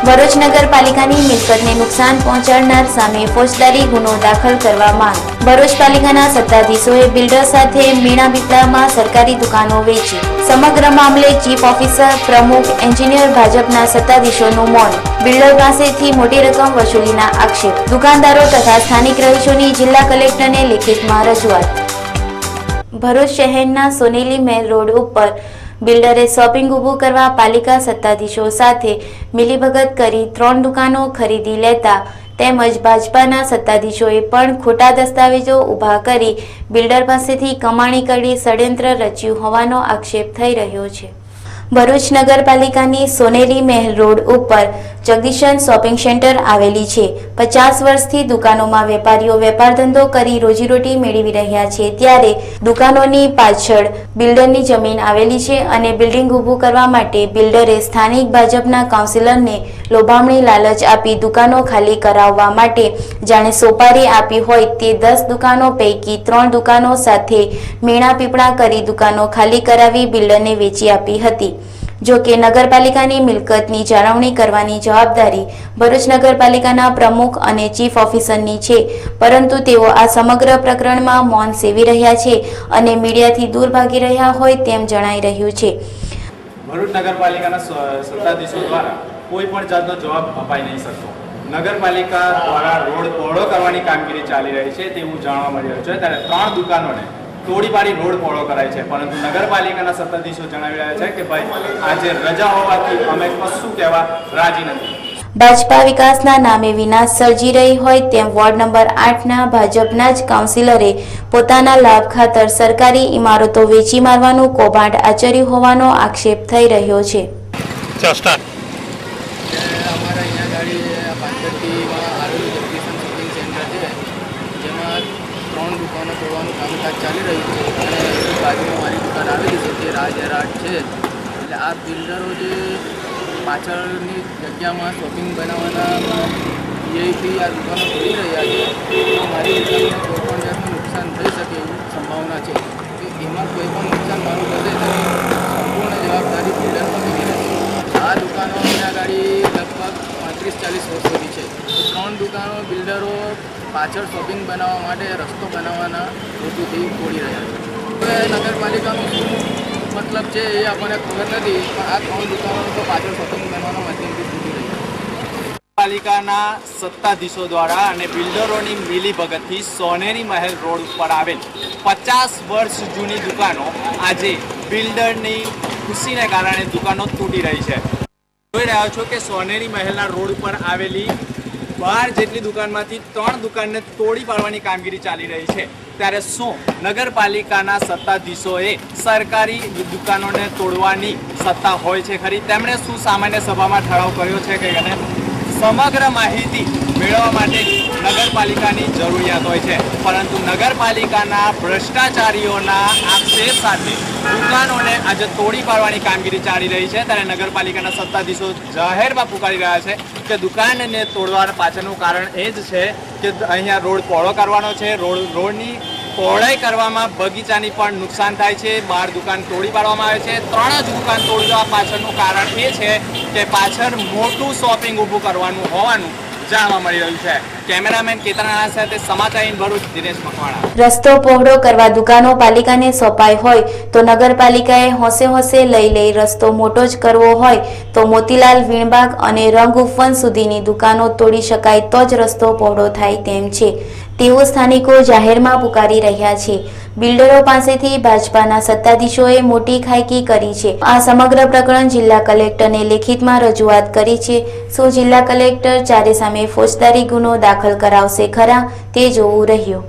ભરૂચ નગરપાલિકાની મિલકતને નુકસાન પહોંચાડનાર સામે ફોજદારી ગુનો દાખલ કરવા માંગ। ભરૂચ પાલિકાના સત્તાધીશોએ બિલ્ડર સાથે મીણાબીપડામાં સરકારી દુકાનો વેચી। સમગ્ર મામલે ચીફ ઓફિસર, પ્રમુખ, એન્જિનિયર ભાજપના સત્તાધીશોનું મૌન। બિલ્ડર પાસેથી મોટી રકમ વસૂલીના આક્ષેપ। દુકાનદારો તથા સ્થાનિક રહીશોની જિલ્લા કલેક્ટરને લેખિતમાં રજૂઆત। ભરૂચ શહેરના સોનેલી મહેલ રોડ ઉપર બિલ્ડરે શોપિંગ ઊભું કરવા પાલિકા સત્તાધીશો સાથે મિલીભગત કરી 3 દુકાનો ખરીદી લેતા તેમજ ભાજપાના સત્તાધીશોએ પણ ખોટા દસ્તાવેજો ઊભા કરી બિલ્ડર પાસેથી કમાણી કરી ષડયંત્ર રચ્યું હોવાનો આક્ષેપ થઈ રહ્યો છે। ભરૂચ નગરપાલિકાની સોનેલી મહેલ રોડ ઉપર જગદીશન શોપિંગ સેન્ટર આવેલી છે। 50 વર્ષથી દુકાનોમાં વેપારીઓ વેપાર ધંધો કરી રોજીરોટી મેળવી રહ્યા છે, ત્યારે દુકાનોની પાછળ બિલ્ડરની જમીન આવેલી છે અને બિલ્ડિંગ ઊભું કરવા માટે બિલ્ડરે સ્થાનિક ભાજપના કાઉન્સિલરને લોભામણી લાલચ આપી દુકાનો ખાલી કરાવવા માટે જાણે સોપારી આપી હોય તે 10 દુકાનો પૈકી 3 દુકાનો સાથે મેણાપીપળા કરી દુકાનો ખાલી કરાવી બિલ્ડરને વેચી આપી હતી। જો કે નગરપાલિકાની મિલકતની જાળવણી કરવાની જવાબદારી ભરૂચ નગરપાલિકાના પ્રમુખ અને ચીફ ઓફિસરની છે, પરંતુ તેઓ આ સમગ્ર પ્રકરણમાં મૌન સેવી રહ્યા છે અને મીડિયાથી દૂર ભાગી રહ્યા હોય તેમ જણાઈ રહ્યું છે। ભરૂચ નગરપાલિકાના સત્તાધીશો દ્વારા કોઈ પણ જાતનો જવાબ અપાઈ નહીં શકતો। નગરપાલિકા દ્વારા રોડ પહોળો કરવાની કામગીરી ચાલી રહી છે તેવું જાણવા મળી રહ્યું છે, ત્યારે 3 દુકાનોને તોડી પાડી રોડ પહોળો કરાય છે, પરંતુ નગરપાલિકાના સત્તાધીશો જણાવી રહ્યા છે કે ભાઈ આજે રજા હોવાથી અમે કશું કહેવા રાજી નથી। ભાજપા વિકાસના નામે વિનાશ સર્જી રહી હોય તેમ વોર્ડ નંબર 8ના ભાજપના જ કાઉન્સિલરે પોતાના લાભ ખાતર સરકારી ઇમારતો વેચી મારવાનું કૌભાંડ આચર્યું હોવાનો આક્ષેપ થઈ રહ્યો છે। અમારા અહીંયા ગાડી પાંચપટ્ટીમાં આવેલું જગદીશન શોપિંગ સેન્ટર છે, જેમાં 3 દુકાનો તોડવાનું કામકાજ ચાલી રહ્યું છે અને બાજુમાં મારી દુકાન આવેલી છે તે રાજેરાટ છે। એટલે આ બિલ્ડરો જે પાછળની જગ્યામાં શોપિંગ બનાવવાના ધ્યેયથી આ દુકાનો તોડી રહ્યા છે, તો મારી દુકાનને કોઈપણ જાતનું નુકસાન થઈ શકે એવી સંભાવના છે કે એમાં કોઈ પણ નુકસાન મારું થશે તેની સંપૂર્ણ જવાબદારી બિલ્ડર પકડી રહેશે। આ દુકાનો અહીંયા ગાડી લગભગ 35-40 વર્ષ સુધી છે, તો 3 દુકાનો બિલ્ડરો પાછળ શોપિંગ બનાવવા માટે રસ્તો બનાવવાના હેતુથી તોડી રહ્યા છે। હવે નગરપાલિકાનું શું મતલબ છે એ આપણને ખબર નથી, પણ આ 3 દુકાનો તો પાછળ શોપિંગ બનાવવાના માધ્યમથી તૂટી રહી છે। પાલિકાના સત્તાધીશો દ્વારા અને બિલ્ડરોની મિલીભગતથી સોનેરી મહેલ રોડ ઉપર આવેલ 50 વર્ષ જૂની દુકાનો આજે બિલ્ડરની ખુશીને કારણે દુકાનો તૂટી રહી છે। જોઈ રહ્યા છો કે સોનેરી મહેલના રોડ ઉપર આવેલી 12 જેટલી દુકાનમાંથી 3 દુકાનને તોડી પાડવાની કામગીરી ચાલી રહી છે, ત્યારે શું નગરપાલિકાના સત્તાધીશોએ સરકારી દુકાનોને તોડવાની સત્તા હોય છે ખરી? તેમણે શું સામાન્ય સભામાં ઠરાવ કર્યો છે કે અને સમગ્ર માહિતી મેળવવા માટે નગરપાલિકાની જરૂરિયાત હોય છે, પરંતુ નગરપાલિકાના ભ્રષ્ટાચારીઓના આક્ષેપ સાથે દુકાનોને આજે તોડી પાડવાની કામગીરી ચાલી રહી છે, ત્યારે નગરપાલિકાના સત્તાધીશો જાહેરમાં પુકારી રહ્યા છે કે દુકાનને તોડવા પાછળનું કારણ એ જ છે કે અહીંયા રોડ પહોળો કરવાનો છે। રોડની પહોળાઈ કરવામાં બગીચાની પણ નુકસાન થાય છે, 12 દુકાન તોડી પાડવામાં આવે છે। 3 જ દુકાન તોડવા પાછળનું કારણ એ છે કે પાછળ મોટું શોપિંગ ઊભું કરવાનું હોવાનું જાણવા મળી રહ્યું છે। કેમેરામેન કેતનના સાથે સમાચાર ઇન ભરૂચ દિનેશ મકવાણા। રસ્તો પહોળો કરવા દુકાનો પાલિકાને સોંપાઈ હોય તો નગરપાલિકાએ હોંશે હોંશે લઈ રસ્તો મોટો જ કરવો હોય તો મોતીલાલ વીણબાગ અને રંગ ઉપવન સુધીની દુકાનો તોડી શકાય તો જ રસ્તો પહોળો થાય તેમ છે, તેવું સ્થાનિકો જાહેરમાં પુકારી રહ્યા છે। બિલ્ડરો પાસેથી ભાજપાના સત્તાધીશોએ મોટી ખાયકી કરી છે। આ સમગ્ર પ્રકરણ જિલ્લા કલેક્ટરને લેખિતમાં રજૂઆત કરી છે। શું જિલ્લા કલેક્ટર ચારે સામે ફોજદારી ગુનો દાખલ કરાવશે ખરા તે જોવું રહ્યું।